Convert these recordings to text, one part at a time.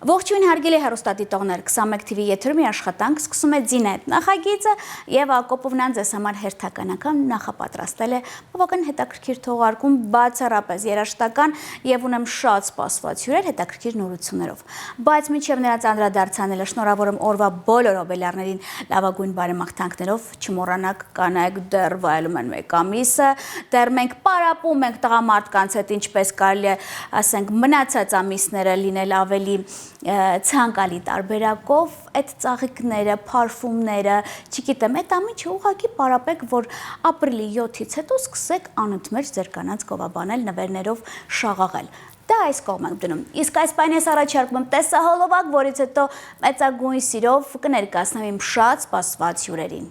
Ողջույն հարգելի հեռուստադիտողներ, 21 TV եթերում աշխատանք սկսում է Ձինետ նախագիծը եւ Ակոպովնան ձեզ համար հերթականական նախապատրաստել է բավական հետաքրքիր թողարկում բացառապես երաժշտական եւ ունեմ շատ սպասված հյուրեր հետաքրքիր նորություններով։ Բայց մինչեւ նրանց անդրադարձանելը շնորհավորում օրվա բոլոր օբելյարներին լավագույն բարեմաղթանքներով, չմոռանաք կանայք դեռ վայելում են մեկ ամիսը, դեռ մենք պարապում ենք տղամարդկանց հետ ինչպես կարելի է ասենք մնացած ամիսները լինել ավելի ցանկալի տարբերակով այդ ծաղիկները, փարֆումները, չգիտեմ, այդ ամիջը ուղղակի պարապեք, որ ապրիլի 7-ից հետո սկսեք անընդմեջ ձեր կանանց գովաբանել նվերներով շաղաղել։ Դա այս կողմ ենք դնում։ Իսկ այս պայն ես առաջարկում եմ տեսահոլովակ, որից հետո մեծագույն սիրով կներկայացնեմ իմ շատ սպասված հյուրերին։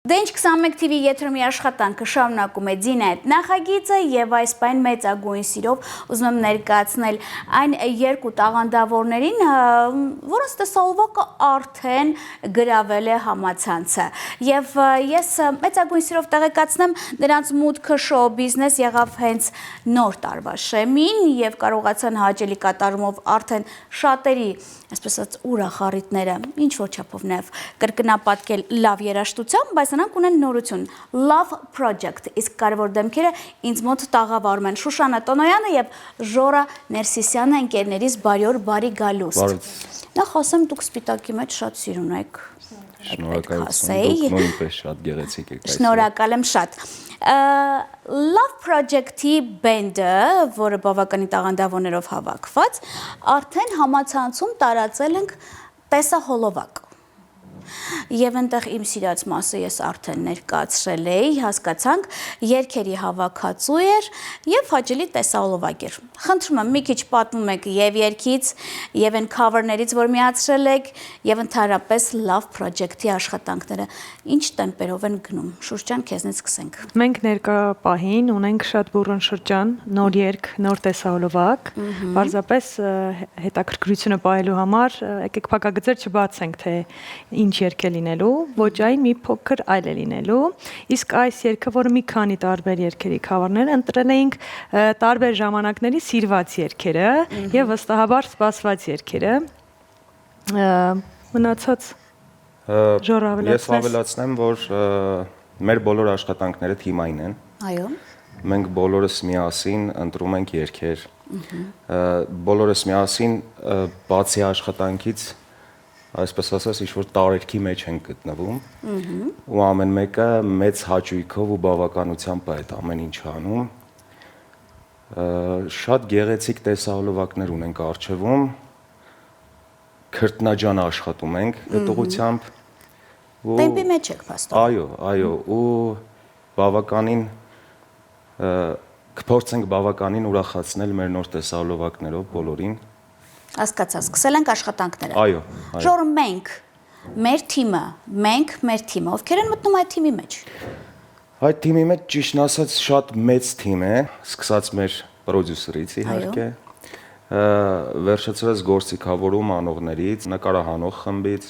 Դենչ 21 TV եթերում աշխատանքը շարունակում է Ձինետ նախագիծը եւ այս պայն մեծագույն սիրով ուզում եմ ներկայացնել այն երկու տաղանդավորներին, որոնց տեսահոլովակը արդեն գրավել է համացանցը եւ ես մեծագույն սիրով տեղեկացնեմ նրանց մուտքը շոու բիզնես եղավ հենց նոր տարվա շեմին եւ կարողացան հաճելի կատարումով արդեն շատերի այսպես ասած ուրախ առիթները ինչ որ չափով նաեւ կրկնապատկել լավ երաժշտությամբ, բայց նրանք ունեն նորություն Love Project, իսկ կարևոր դեմքերը ինձ մոտ տաղավարում են Շուշանա Տոնոյանը եւ Ժորա Ներսիսյանը ընկերներից բարի օր, բարի գալուստ։ Նախ ասեմ դուք սպիտակի մեջ շատ սիրուն եք։ Շնորհակալություն, դուք նույնպես շատ գեղեցիկ եք այսօր։ Շնորհակալ եմ շատ։ Love Project-ի բենդը, որը բավականին տաղանդավորներով հավաքված, արդեն համացանցում տարածել ենք տեսահոլովակ։ Եվ այնտեղ իմ սիրած մասը ես արդեն ներկայացրել էի, հասկացանք, երգերի հավաքածու էր եւ հաճելի տեսահոլովակ էր։ Խնդրում եմ մի քիչ պատմում եք եւ երգից, եւ այն cover-ներից, որ միացրել եք, եւ ընդհանրապես Love Project-ի աշխատանքները ինչ տեմպերով են գնում։ Շուշ ջան, քեզնից սկսենք։ Մենք ներկա պահին ունենք շատ բուրըն շրջան, նոր երգ, նոր տեսահոլովակ։ Պարզապես հետաքրքրությունը պահելու համար եկեք փակագծեր չբացենք, թե ինչ երգ է լինելու, ոչ այն մի փոքր այլ է լինելու։ Իսկ այս երգը, որը մի քանի տարբեր երգերի cover-ներ ընտրել էինք տարբեր ժամանակների սիրված երգերը եւ վստահաբար սպասված երգերը։ Մնացած Ես ավելացնեմ, որ մեր բոլոր աշխատանքները թիմային են։ Այո։ Մենք բոլորս միասին ընտրում ենք երգեր։ Բոլորս միասին բացի աշխատանքից, այսպես ասած, ինչ-որ տարերքի մեջ են գտնվում, ու ամեն մեկը մեծ հաճույքով ու բավականությամբ է այդ ամեն ինչ անում։ Շատ գեղեցիկ տեսահոլովակներ ունենք առջևում, քրտնաջան աշխատում ենք այդ ուղղությամբ։ Տեմպի մեջ եք փաստորեն։ Այո, ու բավականին կփորձենք բավականին ուրախացնել մեր նոր տեսահոլովակներով բոլորին։ Հասկացա, սկսել ենք աշխատանքները։ Այո։ Ժոր մենք, մեր թիմը, մեր թիմը, ովքեր են մտնում այդ թիմի մեջ։ Այդ թիմի մեջ ճիշտն ասած շատ մեծ թիմ է, սկսած մեր պրոդյուսերից իհարկե, վերջացրած գործիքավորում անողներից, նկարահանող խմբից,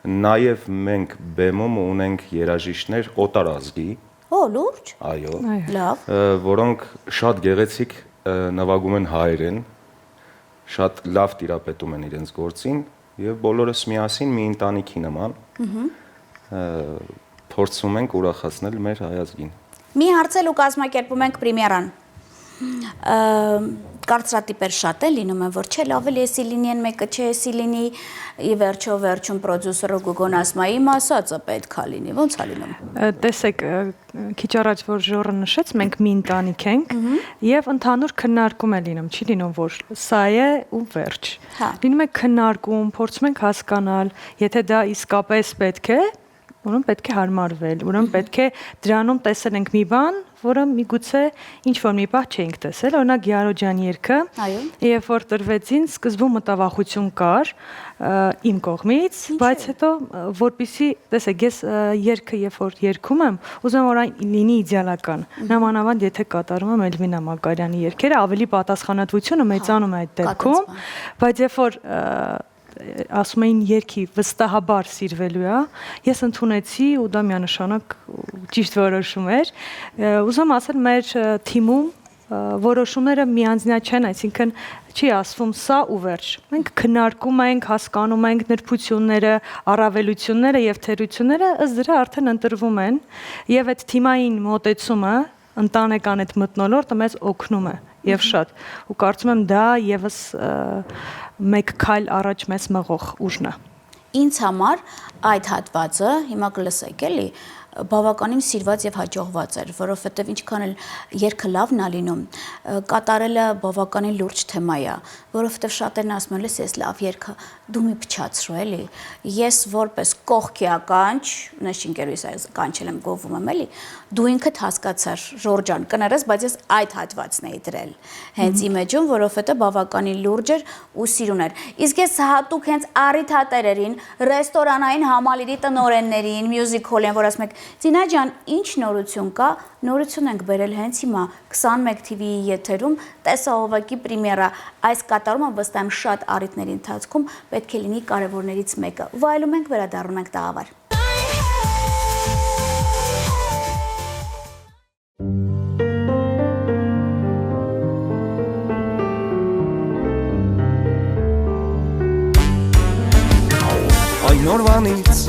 նաև մենք բեմում ունենք երաժիշտներ օտար ազգի։ Օ, լուրջ։ Այո։ Լավ։ Որոնք շատ գեղեցիկ նվագում են հայերեն, շատ լավ տիրապետում են իրենց գործին եւ բոլորս միասին մի ընտանիքի նման փորձում ենք ուրախացնել մեր հայազգին։ Մի հարցել ու կազմակերպում ենք պրեմիերան։ Կարծրատիպեր շատ է լինում են, որ չէ, լավ էլ էսի լինի են մեկը, չէ, էսի լինի, ի վերջում պրոդյուսերը գուգոն ասում է, իմ ասածը պետք է լինի, ոնց է լինում։ Տեսեք, քիչ առաջ որ Ժորը նշեց, մենք մի ընտանիք ենք եւ ընդհանուր քննարկում է լինում, չի լինում, որ սա է ու վերջ։ Լինում է քննարկում, փորձում ենք հասկանալ, եթե դա իսկապես պետք է, ուրեմն պետք է հարմարվել, ուրեմն պետք է դրանում տեսել ենք մի բան, որը միգուցե ինչ-որ մի բան չէինք տեսել, օրինակ Յարո ջան երգը, երբ որ տրվեցին, սկզբում մտավախություն կար իմ կողմից, բայց հետո որպեսզի, տեսեք, ես երգը երբ որ երգում եմ, ուզում որ այն լինի իդեալական, նամանավանդ եթե կատարում եմ Էլվինա Մակարյանի երգերը, ավելի պատասխանատվությունը մեծանում է այդ դեպքում, բայց երբ որ ասում էին երգի վստահաբար սիրվելու է, ես ընդունեցի ու դա միանշանակ ճիշտ որոշում էր։ Ուզում ասել մեր թիմում որոշումները միանձնյա չեն, այսինքն չի ասվում սա ու վերջ։ Մենք քննարկում ենք, հասկանում ենք նրբությունները, առավելությունները եւ թերությունները, ըստ դրա արդեն ընտրվում են եւ այդ թիմային մոտեցումը, ընտանեկան այդ մթնոլորտը մեզ օգնում է եւ շատ։ Ու կարծում եմ դա եւս մեկ քայլ առաջ մեզ մղող ուժն է։ Ինձ համար այդ հատվածը, հիմա կլսեք էլի, բավականին սիրված եւ հաջողված էր, որովհետեւ ինչքան էլ երգը լավն է լինում, կատարելը բավականին լուրջ թեմա է, որովհետեւ շատերն ասում են, ես լավ երգը դու մի փչացրու էլի, ես որպես կողքի ականջ, նշինկերուս կանչել եմ գովում եմ էլի, դու ինքդ հասկացար, Ժորժան, կներես, բայց ես այդ հատվածն էի դրել, հենց իմեջում, որովհետեւ բավականին լուրջ էր ու սիրուն էր։ Իսկ ես հատուկ հենց առիթատերերին, ռեստորանային համալիրի տնօրեններին, մյուզիկ հոլին, որ ասում եք Զինա ջան, ինչ նորություն կա, նորություն ենք բերել հենց հիմա 21 TV-ի եթերում տեսահոլովակի պրեմիերա, այս կատարումը վստահ եմ շատ առիթների ընթացքում պետք է լինի կարևորներից մեկը։ Վայելում ենք, վերադառնում ենք տաղավար։ Այն օրվանից,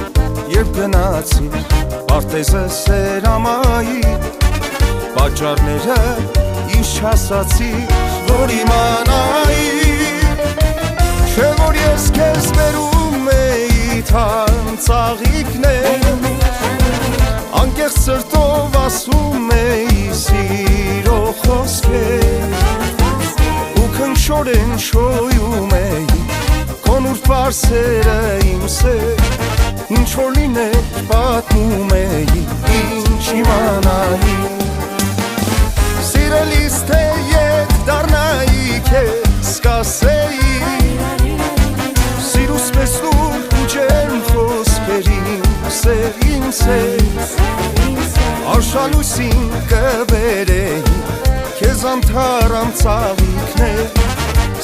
երբ գնացի Արտեզը սերամայի, պատճառները ինչ ասացի, որ իմանայի, չէ որ ես քեզ բերում էի թան ծաղիկներ, անկեղծ սրտով ասում էի սիրո խոսքեր, ու քնքշորեն շոյում էի, քոնուր պարսերը իմ սեր, ինչ որ լիներ պատմում էի, ինչ իմանայի Սիրելիս թե ետ դարնայի քեզ կասեի Սիրուս պես լուր ու ջերմ խոսքերին սերին սեր Արշալույսին կբերեի քեզ անթարամ ծաղիկներ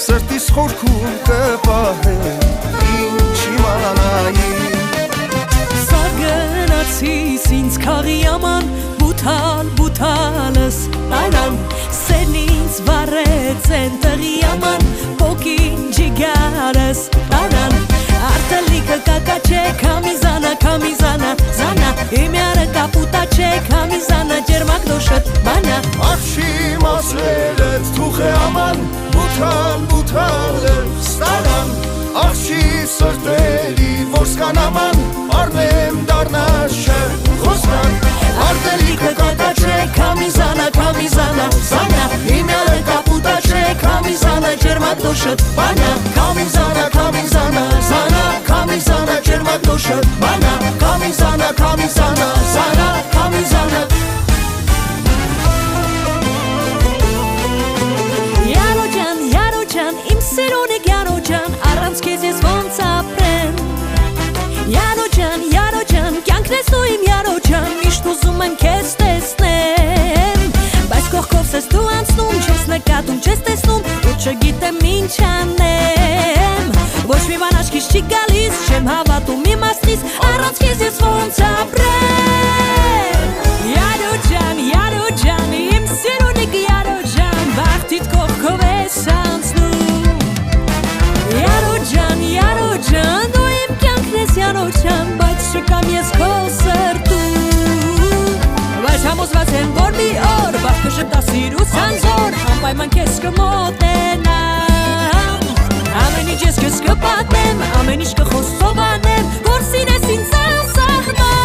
Սրտիս խորքում կպահեի, ինչ իմանայի քաղի աման բութալս Տարան սենից վարեց են տղի աման Պոկին ջիգարս Տարան արտելիքը կակա չէ Կամիզանա Զանա իմյարը կապուտա չէ Կամիզանա ջերմակ դոշըտ բանա Աղջի մասլերդ թուխ է աման բութալս Տարան Աղջի սրտերի որսկան աման Արնեմ դարնաշը խոսկան Արտելիքը կակա չէ Կամիզանա Զանա իմյարը կապուտա չէ Կամիզանա ջերմակ դոշըտ բանա Կամիզանա Զանա Կամիզանա ջերմակ դոշըտ բանա Կամիզանա Զանա Կամիզանա Յարո ջան, իմ սիրունիկ յարո ջան Առանց քեզ ես ոնց ապրեմ Յարո ջան, կյանքն ես դու իմ յարո ջան Միշտ ուզում եմ քեզ տեսնեմ Բայց կողքովս ես դու անցնում Չես նկատում, չես տեսնում Ու չգիտեմ ինչ անեմ Ոչ մի բան աչքիս չի գալիս Չեմ հավատում իմաստից Առանց քեզ ես ոնց ապրեմ Յարո ջան, իմ սիրունիկ յարո ջան Բախտիդ կողքով ես անցնում Յարո ջան, դու իմ կյանքն ես յարո ջան Բայց չկամ ես քո սրտում Բայց համոզված եմ, որ մի օր Բախտը շպտա սիրության զոր Անպայման քեզ կմոտենամ Ամեն ինչ ես քեզ կպատեմ Ամեն ինչ կխոսովանեմ Որ սիրես ինձ անսահման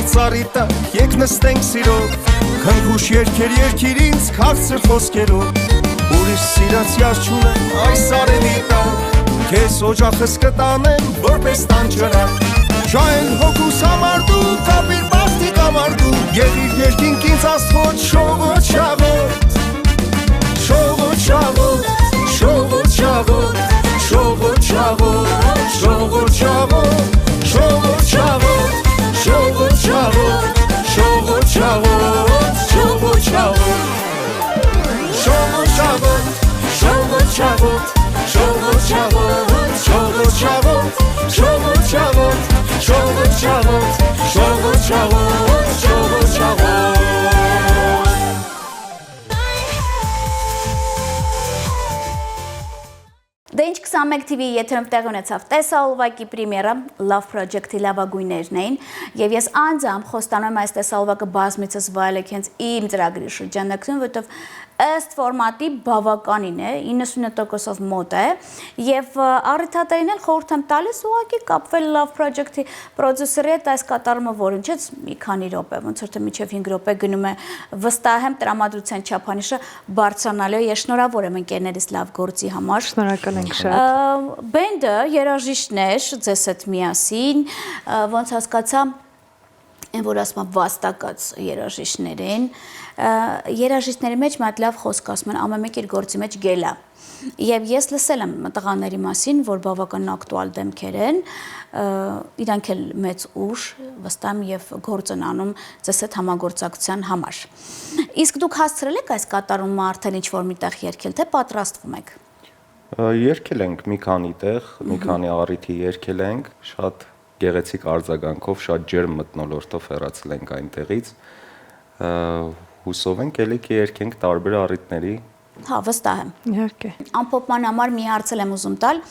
Ծարիտա եկ նստենք սիրով Քնքուշ երկիր ինձ քաղցր խոսքերով Ուրիշ սիրացյալ չունեմ այս արևի տակ Քեզ օջախս կտանեմ որպես տանջանակ Շահեն հոգուս համար դու կապիր բախտի կամար դու Եղիր երկինք ինձ աստղոտ շողոտ շաղոտ Շողոտ շաղոտ Շողոտ շաղոտ Շողոտ շաղոտ Շողոտ շաղոտ Շողոտ շաղոտ Շողոտ շաղոտ, շողոտ շաղոտ, շողոտ շաղոտ Շողոտ շաղոտ, շողոտ շաղոտ, շողոտ շաղոտ Շողոտ շաղոտ, շողոտ շաղոտ, շողոտ շաղոտ, շողոտ շաղոտ Դե ինչ 21 TV-ի եթերում տեղ ունեցավ տեսահոլովակի պրեմիերա Love Project-ի լավագույններն էին եւ ես անձամբ խոստանում եմ այս տեսահոլովակը բազմիցս վայելեք հենց իմ ծրագրի շրջանակում, որովհետեւ ըստ ֆորմատի բավականին է 99%-ով մոտ է եւ առիթատերին էլ խորհուրդ եմ տալիս ուղղակի կապվել Love Project-ի պրոդյուսերի հետ այս կատարումը որ ինչից մի քանի րոպե ոնց որ թե մինչեւ 5 րոպե գնում է վստահ եմ տրամադրության չափանիշը բարձրանալու է ես շնորհավոր եմ ընկերներիս լավ գործի համար Շնորհակալ ենք շատ Բենդը երաժիշտներ ձեզ հետ միասին ոնց հասկացա այն որ ասում եմ վաստակած երաժիշտներ են երաժիշտների մեջ մի հատ լավ խոսք ասում են ամեն մեկ իր գործի մեջ գելա եւ ես լսել եմ տղաների մասին որ բավական ակտուալ դեմքեր են իրանք էլ մեծ ուժ վստահ եմ եւ գործ են անում ձեզ հետ համագործակցության համար իսկ դուք հասցրել եք այս կատարումը արդեն ինչ որ միտեղ երգել թե պատրաստվում եք Երգել ենք մի քանի տեղ, մի քանի առիթի երգել ենք, շատ գեղեցիկ արձագանքով, շատ ջերմ մթնոլորտով հեռացել ենք այնտեղից։ Հուսով ենք ելիք երգենք տարբեր առիթների։ Հա, վստահ եմ։ Իհարկե։ Ամփոփման համար մի հարցել եմ ուզում տալ։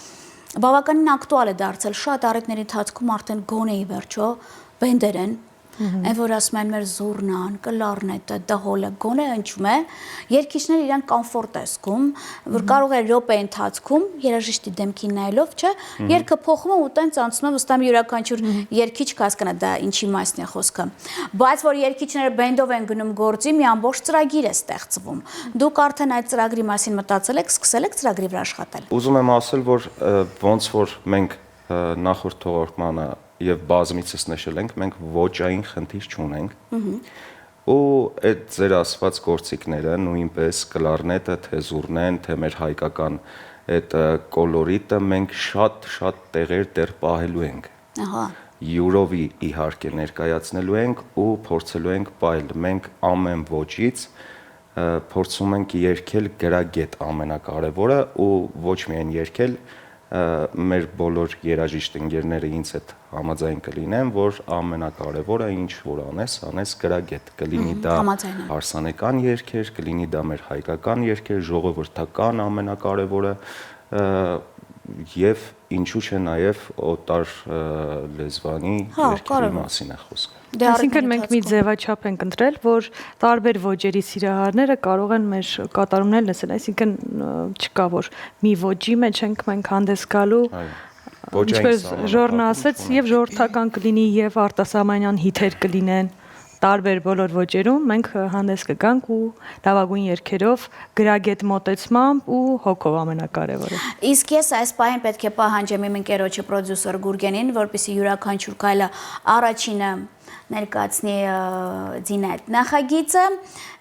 Բավականին ակտուալ է դարձել շատ առիթների ընթացքում արդեն գոնե ի վերջո բենդեր են Այն որ ասում են մեր զուրնան, կլարնետը, դհոլը գոնե հնչում է, երգիչները իրան կոմֆորտ է զգում, որ կարող է րոպե ընթացքում երաժիշտի դեմքին նայելով, չէ, երգը փոխում է ու տենց անցնում է, վստահ եմ յուրաքանչյուր երգիչ կհասկանա դա ինչի մասն է խոսքը։ Բայց որ երգիչները բենդով են գնում գործի, մի ամբողջ ծրագիր է ստեղծվում։ Դուք արդեն այդ ծրագրի մասին մտածել եք, սկսել եք ծրագրի վրա աշխատել։ Ուզում եմ ասել, որ ոնց որ մենք նախորդ թողարկմանը եւ բազմիցս նշել ենք, մենք ոճային խնդիր չունենք։ Ու այդ ձեր ասված գործիքները նույնպես կլարնետը, թե զուրնեն, թե մեր հայկական այդ կոլորիտը մենք շատ տեղեր դեռ պահելու ենք։ Ահա։ Յուրովի իհարկե ներկայացնելու ենք ու փորձելու ենք պահել։ Մենք ամեն ոճից փորձում ենք երգել գրագետ ամենակարևորը ու ոչ միայն երգել, մեր բոլոր երաժիշտ ընկերները ինձ հետ համաձայն կլինեն, որ ամենակարևորը ինչ որ անես գրագետ, կլինի դա հարսանեկան երգեր, կլինի դա մեր հայկական երգեր, ժողովրդական ամենակարևորը եւ ինչու՞ չէ նաեւ օտար լեզվանի երգերի մասին է խոսքը։ Այսինքն մենք մի ձևաչափ ենք ընտրել, որ տարբեր ոճերի սիրահարները կարող են մեր կատարումներ լսել, այսինքն չկա որ մի ոճի մեջ ենք մենք հանդես գալու, ինչպես Ժորնը ասաց, եւ ժողովրդական կլինի եւ արտասահմանյան հիթեր կլինեն, տարբեր բոլոր ոճերում մենք հանդես կգանք ու լավագույն երգերով, գրագետ մոտեցմամբ ու հոգով ամենակարևորը։ Իսկ ես այս պահին պետք է պահանջեմ իմ ընկերոջը պրոդյուսեր Գուրգենին, որպեսզի յուրաքանչյուր քայլը առաջինը ներկայացնի Ձինետ նախագիծը,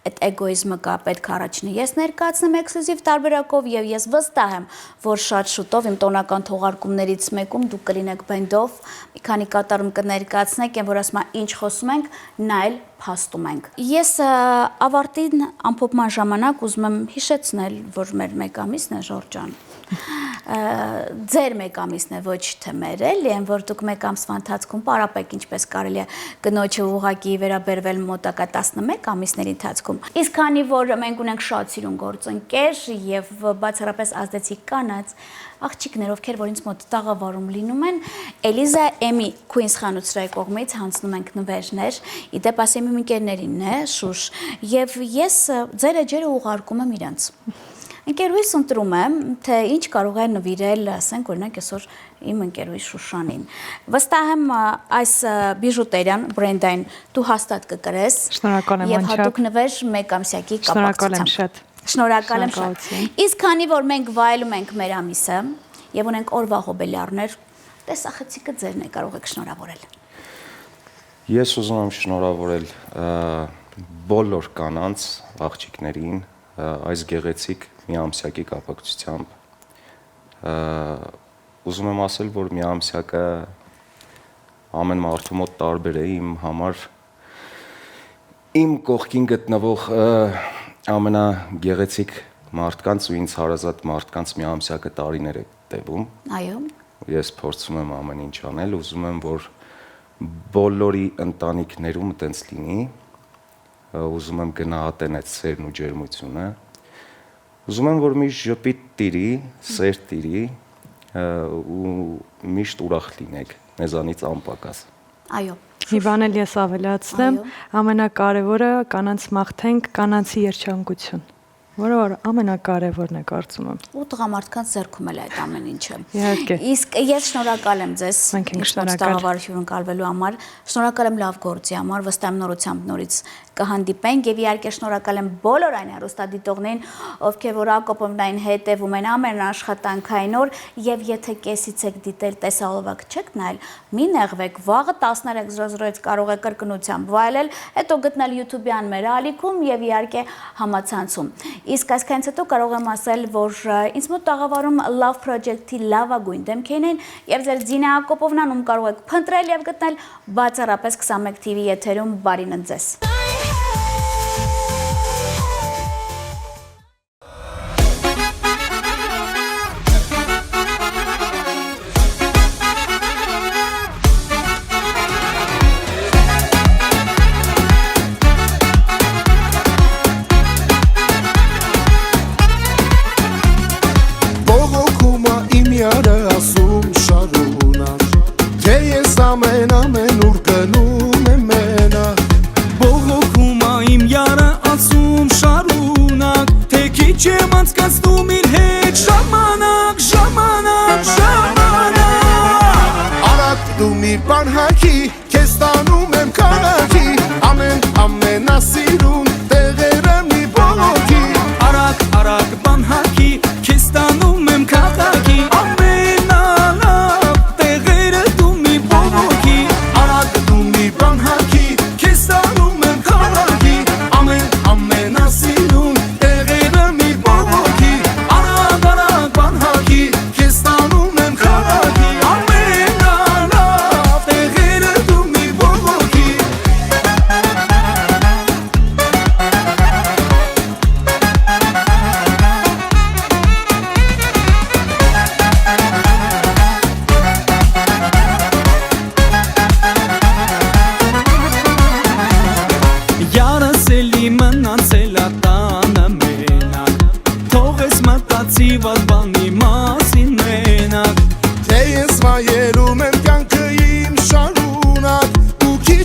այդ էգոիզմը կա, պետք է առաջինը ես ներկայացնեմ էքսկլյուզիվ տարբերակով եւ ես վստահ եմ, որ շատ շուտով իմ տոնական թողարկումներից մեկում դուք կլինեք բենդով, մի քանի կատարում կներկայացնեք, եւ որ ասում եմ ինչ խոսում ենք, նայել փաստում ենք։ Ես ավարտին ամփոփման ժամանակ ուզում եմ հիշեցնել, որ մեր մեկ ամիսն է Ժորժ ջան։ Ձեր մեկ ամիսն է, ոչ թե մեր էլի, այն որ դուք մեկ ամսվա ընթացքում պարապեք ինչպես կարելի է կնոջը ուղղակի վերաբերվել մոտակա 11 ամիսների ընթացքում։ Իսկ քանի որ մենք ունենք շատ սիրուն գործընկեր եւ բացառապես ազդեցիկ կանած աղջիկներ, ովքեր որ ինձ մոտ տաղավարում լինում են, Էլիզա Էմի Քուինս խանութսրայի կողմից հանձնում ենք նվերներ, իդեպ ասեմ իմ ընկերներինն է, Շուշ, եւ ես ձեր էջերը ուղարկում եմ իրանց։ Ընկերուհիս ընտրում եմ, թե ինչ կարող է նվիրել, ասենք օրինակ այսօր իմ ընկերուհի Շուշանին։ Վստահ եմ այս բիժուտերիան բրենդային դու հաստատ կկրես։ Շնորհակալ եմ եւ հատուկ նվեր մեկ ամսյակի կապակցությամբ։ Շնորհակալ եմ շատ։ Իսկ քանի որ մենք վայելում ենք մեր ամիսը եւ ունենք օրվա հոբելյարներ, տեսախցիկը ձերն է, կարող եք շնորհավորել։ Ես ուզում եմ շնորհավորել բոլոր կանանց, աղջիկներին այս գեղեցիկ միամսյակի կապակցությամբ ուզում եմ ասել, որ միամսյակը ամեն մարդու մոտ տարբեր է, իմ համար իմ կողքին գտնվող ամենագեղեցիկ մարդկանց ու ինձ հարազատ մարդկանց միամսյակը տարիներ է տևում։ Այո։ Ես փորձում եմ ամեն ինչ անել, ուզում եմ, որ բոլորի ընտանիքներում այդպես լինի, ուզում եմ գնահատեն այդ սերն ու ջերմությունը։ Ուզում եմ, որ միշտ ժպիտ տիրի, սեր տիրի ու միշտ ուրախ լինեք, մեզանից անպակաս։ Այո։ Մի բան էլ ես ավելացնեմ, ամենակարևորը կանանց մաղթենք կանանցի երջանկություն, որը որ ամենակարևորն է կարծում եմ։ Ու տղամարդկանց ձեռքում էլ այդ ամեն ինչը։ Իհարկե։ Իսկ ես շնորհակալ եմ ձեզ։ Մենք ենք շնորհակալ։ Տաղավարություն կալվելու համար, շնորհակալ եմ լավ գործի համար, վստահ եմ նորությամբ նորից կհանդիպենք եւ իհարկե շնորհակալ եմ բոլոր այն հեռուստադիտողներին, ովքեր որ ակոպովնային հետևում են ամեն աշխատանքային օր եւ եթե կեսից եք դիտել տեսահոլովակ չեք նայել, մի նեղվեք, վաղը 13:00-ից կարող եք կրկնությամբ վայելել, հետո գտնել YouTube-յան մեր ալիքում եւ իհարկե համացանցում։ Իսկ այսքանից հետո կարող եմ ասել, որ ինձ մոտ տաղավարում Love Project-ի լավագույն դեմքերն են եւ ձեր Ձինա Ակոպովնան ում կարող եք փնտրել եւ գտնել բացառապես 21 TV եթերում բարին ընձես։ Ասում շարունակ, թե ես ամեն ուր գնում եմ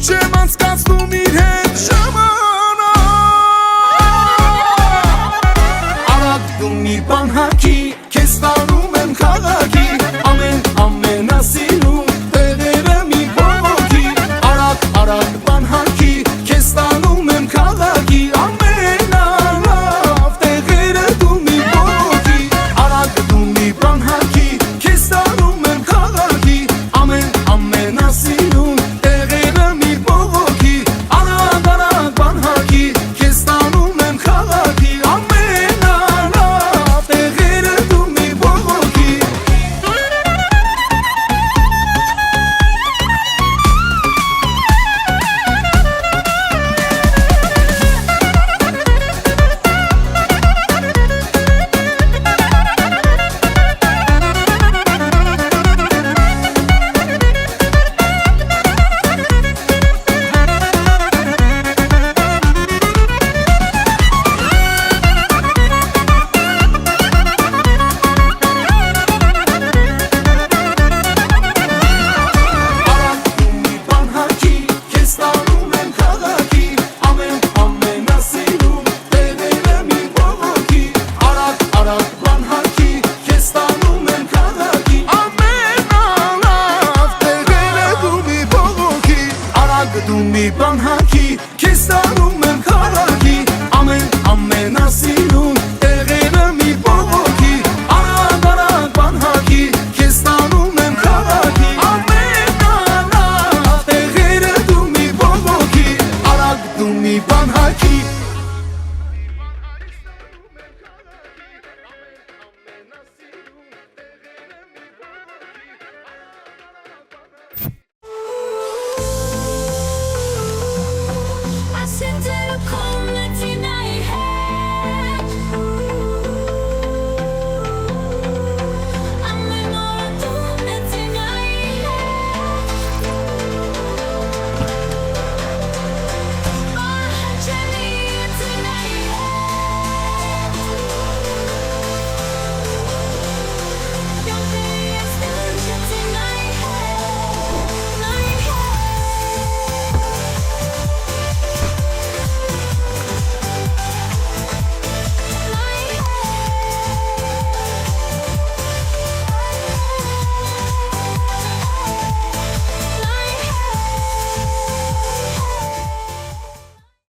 չեմ անցկացնում իր հետ ժամանակ Արագ դու մի բան հագի, քեզ տանում եմ քաղաքի ամենասիրուն տեղերը մի բողոքի Արագ բան հագի, քեզ տանում եմ քաղաքի ամենալավ տեղերը դու մի բողոքի Արագ դու մի բան հագի, քեզ տանում եմ քաղաքի ամենասիրուն տեղերը մի բողոքի Արագ բան հագի, քեզ տանում եմ քաղաքի ամենալավ տեղերը դու մի բողոքի Դու մի բան հագի, քեզ տանում